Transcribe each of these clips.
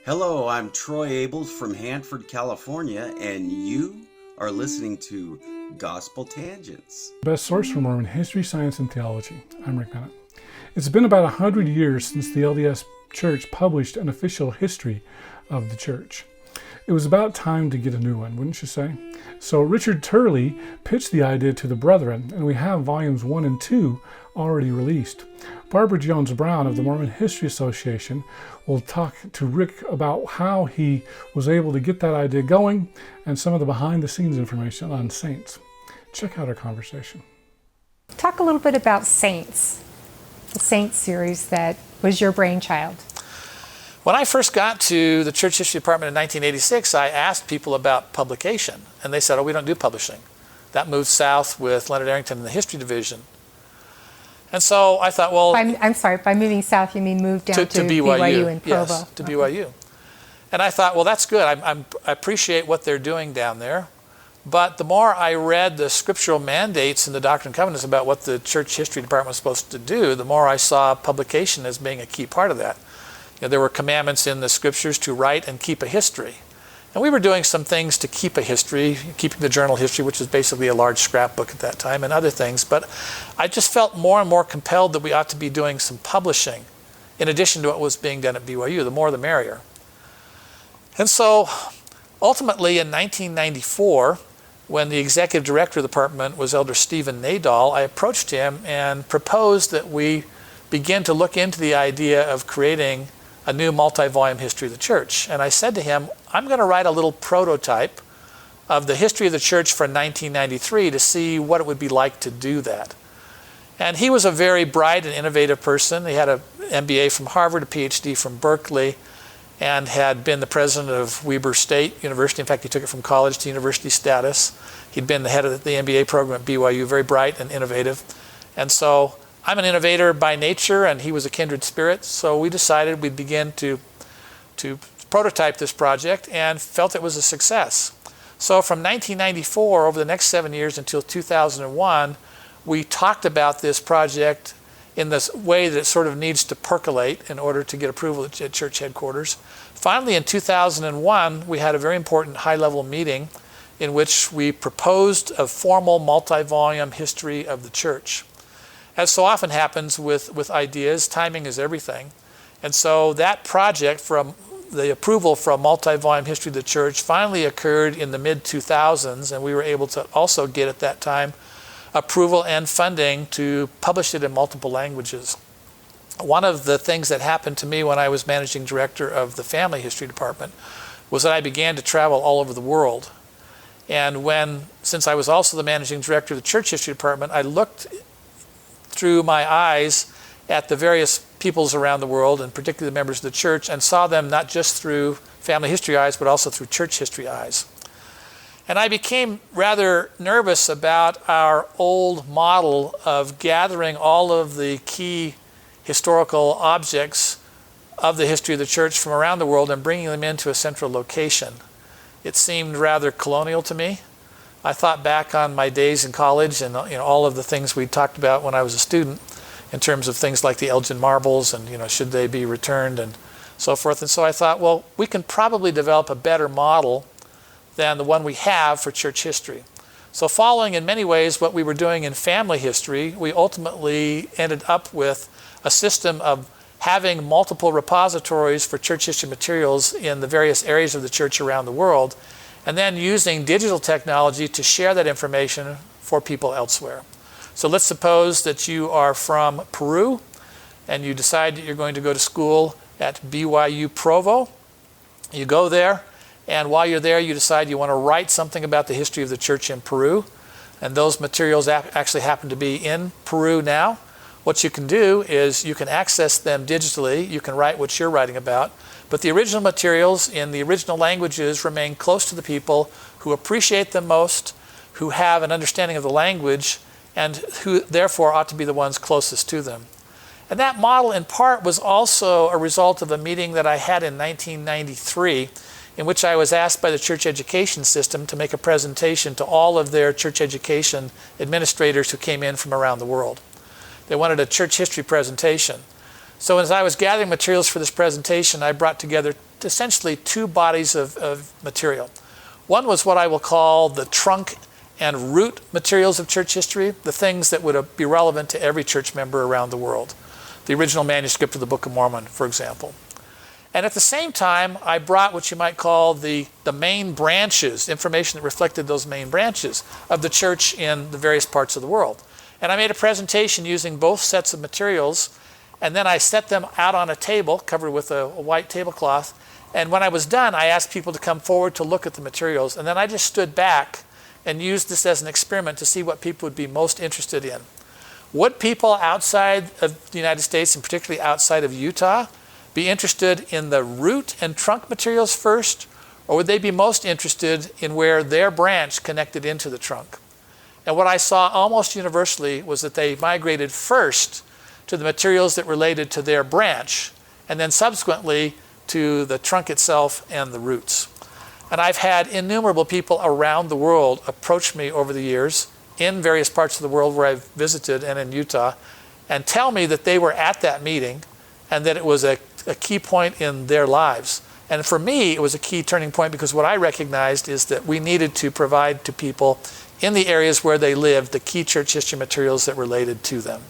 Hello, I'm Troy Abels from Hanford, California, and you are listening to Gospel Tangents. Best source for Mormon history, science, and theology. I'm Rick Bennett. It's been about 100 years since the LDS Church published an official history of the church. It was about time to get a new one, wouldn't you say? So Richard Turley pitched the idea to the brethren, and we have volumes 1 and 2 already released. Barbara Jones Brown of the Mormon History Association will talk to Rick about how he was able to get that idea going and some of the behind-the-scenes information on saints. Check out our conversation. Talk a little bit about Saints, the Saints series that was your brainchild. When I first got to the Church History Department in 1986, I asked people about publication, and they said, oh, we don't do publishing. That moved south with Leonard Arrington in the History Division. And so I thought, well... I'm sorry, by moving south, you mean move down to BYU in Provo? Yes, to BYU. And I thought, well, that's good. I appreciate what they're doing down there. But the more I read the scriptural mandates in the Doctrine and Covenants about what the Church History Department was supposed to do, the more I saw publication as being a key part of that. You know, there were commandments in the scriptures to write and keep a history. And we were doing some things to keep a history, keeping the journal history, which was basically a large scrapbook at that time, and other things. But I just felt more and more compelled that we ought to be doing some publishing in addition to what was being done at BYU. The more the merrier. And so ultimately in 1994, when the executive director of the department was Elder Stephen Nadal, I approached him and proposed that we begin to look into the idea of creating a new multi-volume history of the church. And I said to him, I'm going to write a little prototype of the history of the church for 1993 to see what it would be like to do that. And he was a very bright and innovative person. He had an MBA from Harvard, a PhD from Berkeley, and had been the president of Weber State University. In fact, he took it from college to university status. He'd been the head of the MBA program at BYU, very bright and innovative. And so I'm an innovator by nature, and he was a kindred spirit. So we decided we'd begin to prototype this project and felt it was a success. So from 1994, over the next 7 years until 2001, we talked about this project in this way that it sort of needs to percolate in order to get approval at church headquarters. Finally, in 2001, we had a very important high-level meeting in which we proposed a formal multi-volume history of the church. As so often happens with ideas, timing is everything. And so that project, from the approval for a multi-volume history of the church, finally occurred in the mid-2000s, and we were able to also get at that time approval and funding to publish it in multiple languages. One of the things that happened to me when I was managing director of the Family History Department was that I began to travel all over the world. And since I was also the managing director of the Church History Department, I looked through my eyes at the various peoples around the world, and particularly the members of the church, and saw them not just through family history eyes, but also through church history eyes. And I became rather nervous about our old model of gathering all of the key historical objects of the history of the church from around the world and bringing them into a central location. It seemed rather colonial to me. I thought back on my days in college and all of the things we talked about when I was a student in terms of things like the Elgin marbles and should they be returned and so forth. And so I thought, well, we can probably develop a better model than the one we have for church history. So following in many ways what we were doing in family history, we ultimately ended up with a system of having multiple repositories for church history materials in the various areas of the church around the world, and then using digital technology to share that information for people elsewhere. So let's suppose that you are from Peru and you decide that you're going to go to school at BYU Provo. You go there, and while you're there, you decide you want to write something about the history of the church in Peru, and those materials actually happen to be in Peru now. What you can do is you can access them digitally. You can write what you're writing about, but the original materials in the original languages remain close to the people who appreciate them most, who have an understanding of the language, and who therefore ought to be the ones closest to them. And that model in part was also a result of a meeting that I had in 1993 in which I was asked by the church education system to make a presentation to all of their church education administrators who came in from around the world. They wanted a church history presentation. So as I was gathering materials for this presentation, I brought together essentially two bodies of material. One was what I will call the trunk and root materials of church history, the things that would be relevant to every church member around the world. The original manuscript of the Book of Mormon, for example. And at the same time, I brought what you might call the main branches, information that reflected those main branches of the church in the various parts of the world. And I made a presentation using both sets of materials, and then I set them out on a table covered with a white tablecloth. And when I was done, I asked people to come forward to look at the materials, and then I just stood back and used this as an experiment to see what people would be most interested in. Would people outside of the United States, and particularly outside of Utah, be interested in the root and trunk materials first, or would they be most interested in where their branch connected into the trunk? And what I saw almost universally was that they migrated first to the materials that related to their branch, and then subsequently to the trunk itself and the roots. And I've had innumerable people around the world approach me over the years in various parts of the world where I've visited and in Utah, and tell me that they were at that meeting and that it was a key point in their lives. And for me, it was a key turning point, because what I recognized is that we needed to provide to people in the areas where they lived the key church history materials that related to them.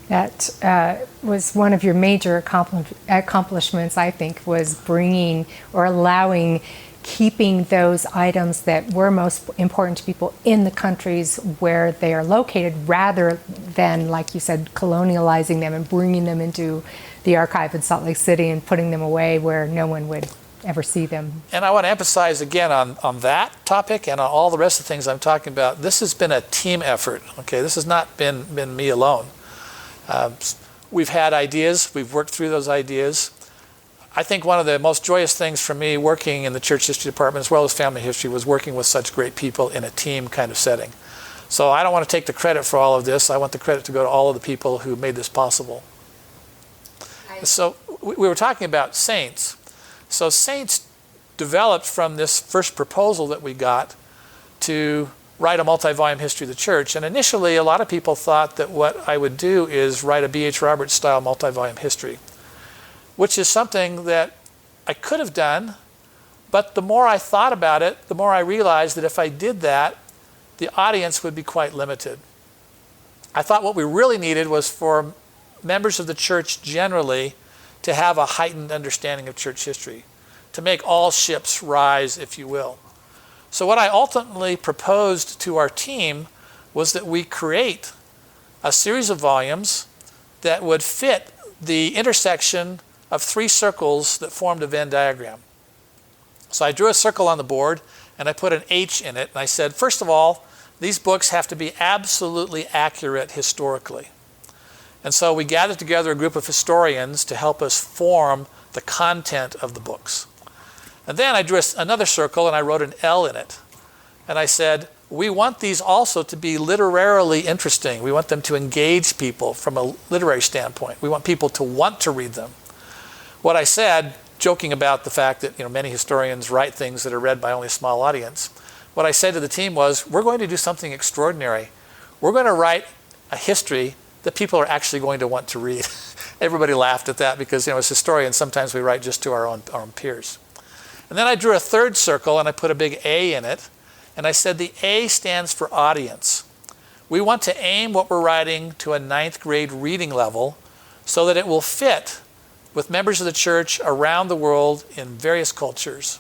That was one of your major accomplishments, I think, was bringing or allowing, keeping those items that were most important to people in the countries where they are located, rather than, like you said, colonializing them and bringing them into the archive in Salt Lake City and putting them away where no one would ever see them. And I want to emphasize again on that topic and on all the rest of the things I'm talking about, this has been a team effort. Okay, this has not been me alone. We've had ideas, we've worked through those ideas. I think one of the most joyous things for me working in the church history department as well as family history was working with such great people in a team kind of setting. So I don't want to take the credit for all of this. I want the credit to go to all of the people who made this possible. So we were talking about saints. So saints developed from this first proposal that we got to write a multi-volume history of the church. And initially, a lot of people thought that what I would do is write a B.H. Roberts style multi-volume history, which is something that I could have done, but the more I thought about it, the more I realized that if I did that, the audience would be quite limited. I thought what we really needed was for members of the church generally to have a heightened understanding of church history, to make all ships rise, if you will. So what I ultimately proposed to our team was that we create a series of volumes that would fit the intersection of three circles that formed a Venn diagram. So I drew a circle on the board and I put an H in it, and I said, first of all, these books have to be absolutely accurate historically. And so we gathered together a group of historians to help us form the content of the books. And then I drew another circle and I wrote an L in it. And I said, we want these also to be literarily interesting. We want them to engage people from a literary standpoint. We want people to want to read them. What I said, joking about the fact that many historians write things that are read by only a small audience, what I said to the team was, we're going to do something extraordinary. We're going to write a history that people are actually going to want to read. Everybody laughed at that because as historians, sometimes we write just to our own peers. And then I drew a third circle and I put a big A in it. And I said the A stands for audience. We want to aim what we're writing to a 9th grade reading level so that it will fit with members of the church around the world in various cultures.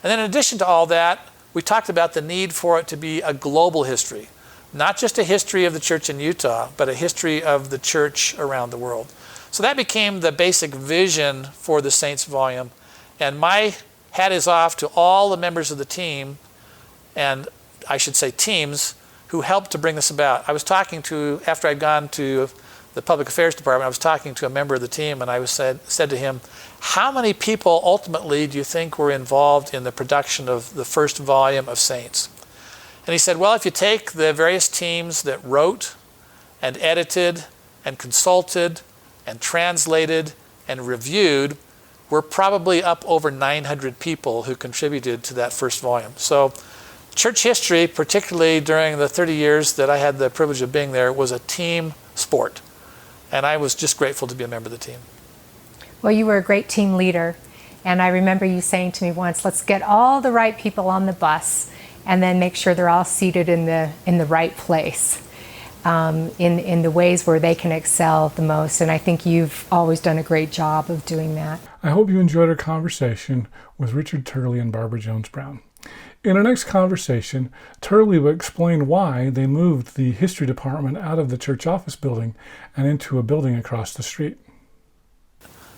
And then in addition to all that, we talked about the need for it to be a global history. Not just a history of the church in Utah, but a history of the church around the world. So that became the basic vision for the Saints volume. And my hat is off to all the members of the team, and I should say teams, who helped to bring this about. I was talking to, after I'd gone to the Public Affairs Department, I was talking to a member of the team, and I said to him, how many people ultimately do you think were involved in the production of the first volume of Saints? And he said, well, if you take the various teams that wrote and edited and consulted and translated and reviewed, we're probably up over 900 people who contributed to that first volume. So church history, particularly during the 30 years that I had the privilege of being there, was a team sport. And I was just grateful to be a member of the team. Well, you were a great team leader. And I remember you saying to me once, let's get all the right people on the bus and then make sure they're all seated in the right place, in the ways where they can excel the most. And I think you've always done a great job of doing that. I hope you enjoyed our conversation with Richard Turley and Barbara Jones Brown. In our next conversation, Turley will explain why they moved the history department out of the church office building and into a building across the street.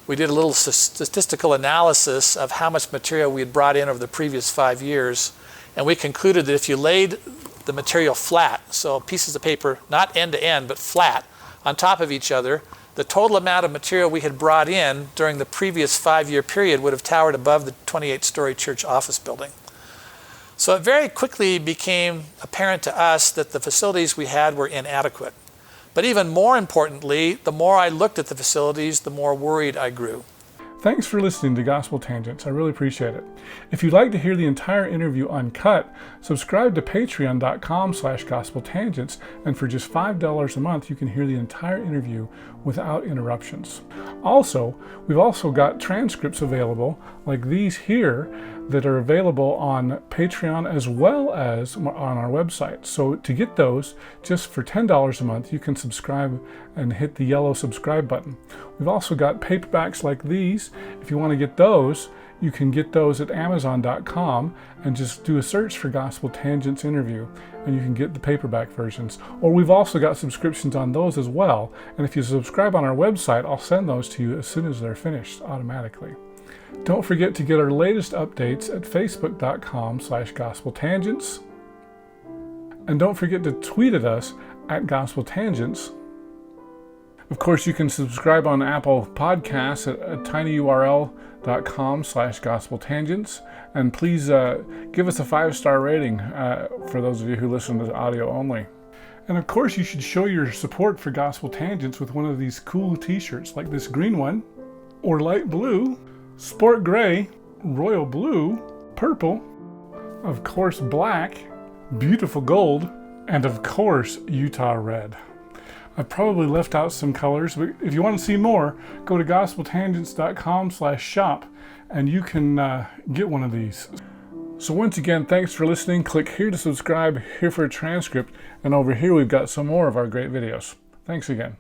We did a little statistical analysis of how much material we had brought in over the previous 5 years, and we concluded that if you laid the material flat, so pieces of paper, not end to end, but flat, on top of each other, the total amount of material we had brought in during the previous 5-year period would have towered above the 28-story church office building. So it very quickly became apparent to us that the facilities we had were inadequate. But even more importantly, the more I looked at the facilities, the more worried I grew. Thanks for listening to Gospel Tangents. I really appreciate it. If you'd like to hear the entire interview uncut, subscribe to patreon.com/gospeltangents, and for just $5 a month, you can hear the entire interview without interruptions. Also, we've also got transcripts available, like these here, that are available on Patreon as well as on our website. So to get those, just for $10 a month, you can subscribe and hit the yellow subscribe button. We've also got paperbacks like these. If you want to get those, you can get those at Amazon.com and just do a search for Gospel Tangents Interview, and you can get the paperback versions. Or we've also got subscriptions on those as well. And if you subscribe on our website, I'll send those to you as soon as they're finished automatically. Don't forget to get our latest updates at facebook.com/gospeltangents. And don't forget to tweet at us at Gospel Tangents. Of course, you can subscribe on Apple Podcasts at tinyurl.com/gospeltangents. And please give us a 5-star rating for those of you who listen to the audio only. And of course, you should show your support for Gospel Tangents with one of these cool t-shirts like this green one, or light blue, sport gray, royal blue, purple, of course black, beautiful gold, and of course Utah red. I probably left out some colors, but if you want to see more, go to gospeltangents.com/shop and you can get one of these. So once again, thanks for listening. Click here to subscribe, here for a transcript, and over here we've got some more of our great videos. Thanks again.